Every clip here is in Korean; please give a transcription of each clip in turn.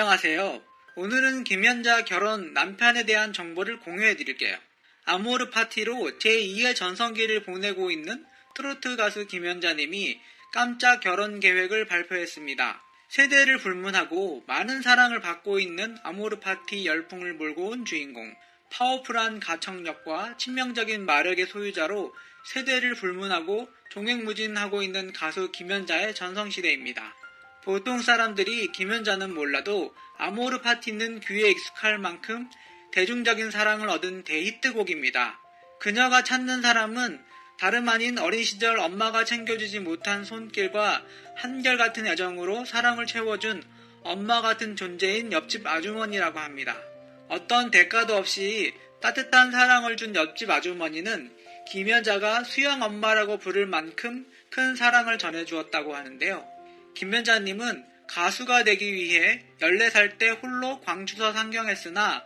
안녕하세요. 오늘은 김연자 결혼 남편에 대한 정보를 공유해 드릴게요. 아모르 파티로 제2의 전성기를 보내고 있는 트로트 가수 김연자님이 깜짝 결혼 계획을 발표했습니다. 세대를 불문하고 많은 사랑을 받고 있는 아모르 파티 열풍을 몰고 온 주인공. 파워풀한 가창력과 치명적인 마력의 소유자로 세대를 불문하고 종횡무진하고 있는 가수 김연자의 전성시대입니다. 보통 사람들이 김연자는 몰라도 아모르 파티는 귀에 익숙할 만큼 대중적인 사랑을 얻은 대히트곡입니다. 그녀가 찾는 사람은 다름 아닌 어린 시절 엄마가 챙겨주지 못한 손길과 한결같은 애정으로 사랑을 채워준 엄마 같은 존재인 옆집 아주머니라고 합니다. 어떤 대가도 없이 따뜻한 사랑을 준 옆집 아주머니는 김연자가 수영 엄마라고 부를 만큼 큰 사랑을 전해주었다고 하는데요. 김연자님은 가수가 되기 위해 14살 때 홀로 광주서 상경했으나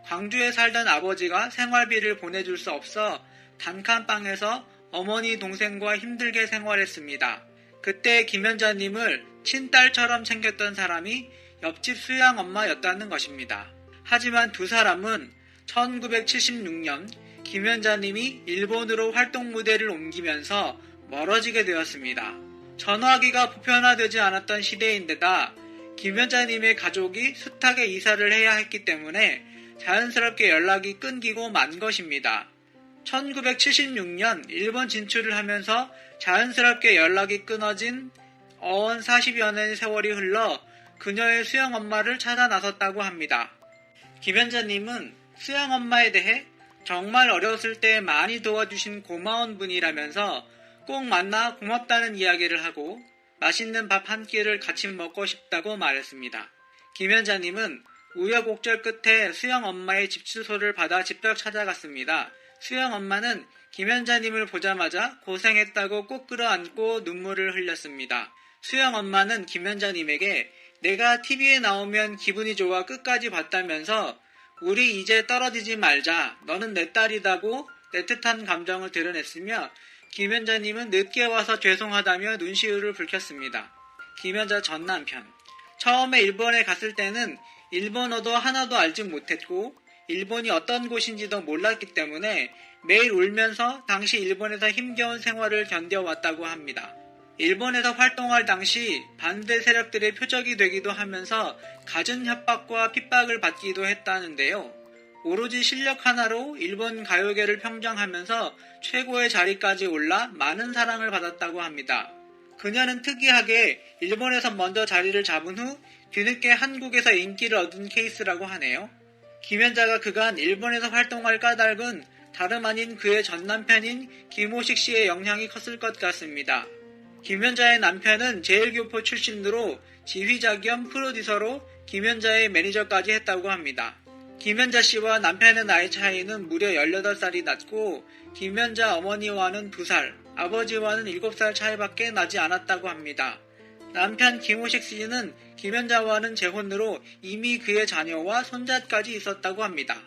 광주에 살던 아버지가 생활비를 보내줄 수 없어 단칸방에서 어머니 동생과 힘들게 생활했습니다. 그때 김연자님을 친딸처럼 챙겼던 사람이 옆집 수양 엄마였다는 것입니다. 하지만 두 사람은 1976년 김연자님이 일본으로 활동 무대를 옮기면서 멀어지게 되었습니다. 전화기가 보편화되지 않았던 시대인데다 김연자님의 가족이 숱하게 이사를 해야 했기 때문에 자연스럽게 연락이 끊기고 만 것입니다. 1976년 일본 진출을 하면서 자연스럽게 연락이 끊어진 어언 40여 년의 세월이 흘러 그녀의 수영 엄마를 찾아 나섰다고 합니다. 김연자님은 수영 엄마에 대해 정말 어렸을 때 많이 도와주신 고마운 분이라면서 꼭 만나 고맙다는 이야기를 하고 맛있는 밥 한 끼를 같이 먹고 싶다고 말했습니다. 김연자님은 우여곡절 끝에 수영 엄마의 집 주소를 받아 직접 찾아갔습니다. 수영 엄마는 김연자님을 보자마자 고생했다고 꼭 끌어안고 눈물을 흘렸습니다. 수영 엄마는 김연자님에게 내가 TV에 나오면 기분이 좋아 끝까지 봤다면서 우리 이제 떨어지지 말자. 너는 내 딸이다고 애틋한 감정을 드러냈으며 김연자님은 늦게 와서 죄송하다며 눈시울을 붉혔습니다. 김연자 전 남편. 처음에 일본에 갔을 때는 일본어도 하나도 알지 못했고 일본이 어떤 곳인지도 몰랐기 때문에 매일 울면서 당시 일본에서 힘겨운 생활을 견뎌왔다고 합니다. 일본에서 활동할 당시 반대 세력들의 표적이 되기도 하면서 갖은 협박과 핍박을 받기도 했다는데요. 오로지 실력 하나로 일본 가요계를 평정하면서 최고의 자리까지 올라 많은 사랑을 받았다고 합니다. 그녀는 특이하게 일본에서 먼저 자리를 잡은 후 뒤늦게 한국에서 인기를 얻은 케이스라고 하네요. 김연자가 그간 일본에서 활동할 까닭은 다름 아닌 그의 전 남편인 김호식 씨의 영향이 컸을 것 같습니다. 김연자의 남편은 제일교포 출신으로 지휘자 겸 프로듀서로 김연자의 매니저까지 했다고 합니다. 김연자 씨와 남편의 나이 차이는 무려 18살이 났고 김연자 어머니와는 2살, 아버지와는 7살 차이밖에 나지 않았다고 합니다. 남편 김호식 씨는 김연자와는 재혼으로 이미 그의 자녀와 손자까지 있었다고 합니다.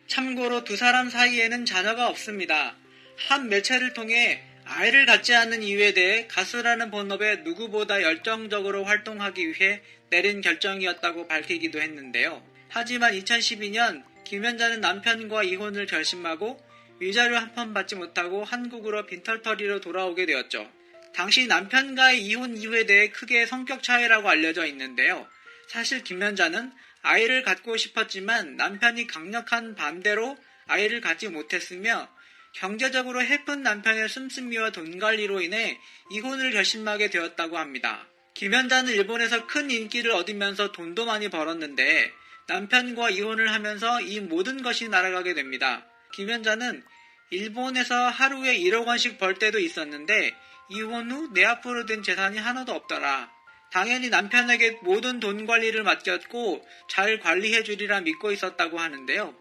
참고로 두 사람 사이에는 자녀가 없습니다. 한 매체를 통해 아이를 갖지 않는 이유에 대해 가수라는 본업에 누구보다 열정적으로 활동하기 위해 내린 결정이었다고 밝히기도 했는데요. 하지만 2012년 김연자는 남편과 이혼을 결심하고 위자료 한 푼 받지 못하고 한국으로 빈털터리로 돌아오게 되었죠. 당시 남편과의 이혼 이유에 대해 크게 성격 차이라고 알려져 있는데요. 사실 김연자는 아이를 갖고 싶었지만 남편이 강력한 반대로 아이를 갖지 못했으며 경제적으로 해픈 남편의 씀씀이와 돈 관리로 인해 이혼을 결심하게 되었다고 합니다. 김연자는 일본에서 큰 인기를 얻으면서 돈도 많이 벌었는데 남편과 이혼을 하면서 이 모든 것이 날아가게 됩니다. 김연자는 일본에서 하루에 1억 원씩 벌 때도 있었는데 이혼 후 내 앞으로 든 재산이 하나도 없더라. 당연히 남편에게 모든 돈 관리를 맡겼고 잘 관리해주리라 믿고 있었다고 하는데요.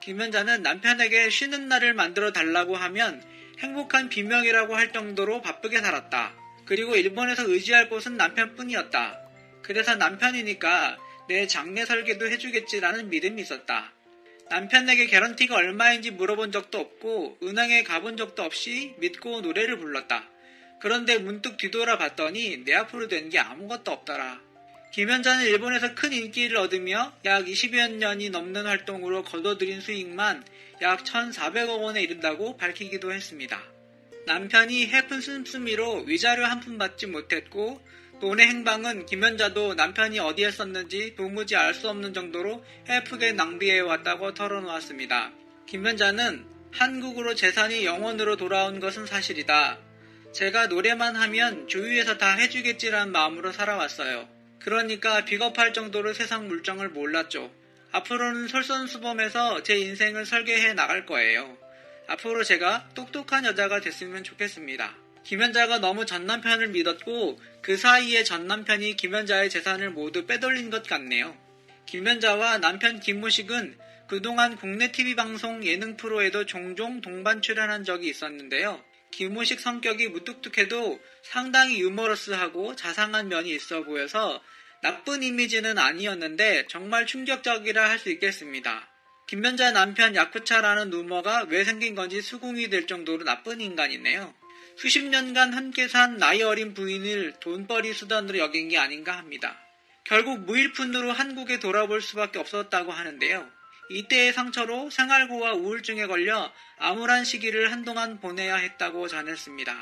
김연자는 남편에게 쉬는 날을 만들어 달라고 하면 행복한 비명이라고 할 정도로 바쁘게 살았다. 그리고 일본에서 의지할 곳은 남편뿐이었다. 그래서 남편이니까 내 장례 설계도 해주겠지라는 믿음이 있었다. 남편에게 개런티가 얼마인지 물어본 적도 없고 은행에 가본 적도 없이 믿고 노래를 불렀다. 그런데 문득 뒤돌아봤더니 내 앞으로 된 게 아무것도 없더라. 김연자는 일본에서 큰 인기를 얻으며 약 20여 년이 넘는 활동으로 거둬들인 수익만 약 1,400억 원에 이른다고 밝히기도 했습니다. 남편이 해픈 씀씀이로 위자료 한 푼 받지 못했고 돈의 행방은 김연자도 남편이 어디에 썼는지 도무지 알 수 없는 정도로 해프게 낭비해왔다고 털어놓았습니다. 김연자는 한국으로 재산이 영원으로 돌아온 것은 사실이다. 제가 노래만 하면 주위에서 다 해주겠지라는 마음으로 살아왔어요. 그러니까 비겁할 정도로 세상 물정을 몰랐죠. 앞으로는 솔선수범해서 제 인생을 설계해 나갈 거예요. 앞으로 제가 똑똑한 여자가 됐으면 좋겠습니다. 김연자가 너무 전남편을 믿었고 그 사이에 전남편이 김연자의 재산을 모두 빼돌린 것 같네요. 김연자와 남편 김무식은 그동안 국내 TV방송 예능 프로에도 종종 동반 출연한 적이 있었는데요. 김무식 성격이 무뚝뚝해도 상당히 유머러스하고 자상한 면이 있어 보여서 나쁜 이미지는 아니었는데 정말 충격적이라 할 수 있겠습니다. 김연자 남편 야쿠차라는 루머가 왜 생긴 건지 수긍이 될 정도로 나쁜 인간이네요. 수십 년간 함께 산 나이 어린 부인을 돈벌이 수단으로 여긴 게 아닌가 합니다. 결국 무일푼으로 한국에 돌아올 수밖에 없었다고 하는데요. 이때의 상처로 생활고와 우울증에 걸려 암울한 시기를 한동안 보내야 했다고 전했습니다.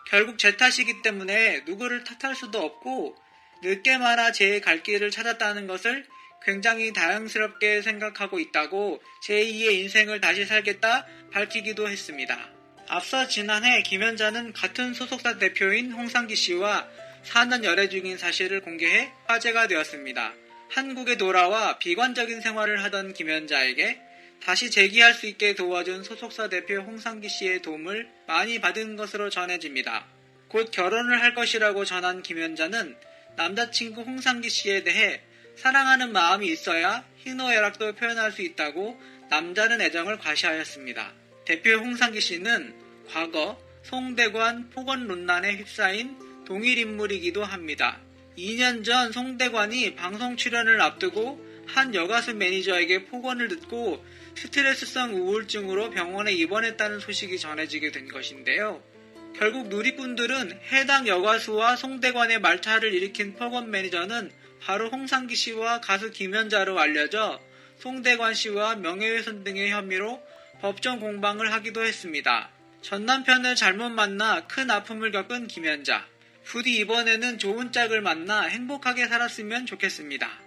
결국 제 탓이기 때문에 누구를 탓할 수도 없고 늦게 말아 제 갈 길을 찾았다는 것을 굉장히 다행스럽게 생각하고 있다고 제2의 인생을 다시 살겠다 밝히기도 했습니다. 앞서 지난해 김연자는 같은 소속사 대표인 홍상기 씨와 4년 열애 중인 사실을 공개해 화제가 되었습니다. 한국에 돌아와 비관적인 생활을 하던 김연자에게 다시 재기할 수 있게 도와준 소속사 대표 홍상기 씨의 도움을 많이 받은 것으로 전해집니다. 곧 결혼을 할 것이라고 전한 김연자는 남자친구 홍상기 씨에 대해 사랑하는 마음이 있어야 희노애락도 표현할 수 있다고 남다른 애정을 과시하였습니다. 대표 홍상기 씨는 과거 송대관 폭언 논란에 휩싸인 동일 인물이기도 합니다. 2년 전 송대관이 방송 출연을 앞두고 한 여가수 매니저에게 폭언을 듣고 스트레스성 우울증으로 병원에 입원했다는 소식이 전해지게 된 것인데요. 결국 누리꾼들은 해당 여가수와 송대관의 말차를 일으킨 폭언 매니저는 바로 홍상기 씨와 가수 김연자로 알려져 송대관 씨와 명예훼손 등의 혐의로 법정 공방을 하기도 했습니다. 전 남편을 잘못 만나 큰 아픔을 겪은 김연자. 부디 이번에는 좋은 짝을 만나 행복하게 살았으면 좋겠습니다.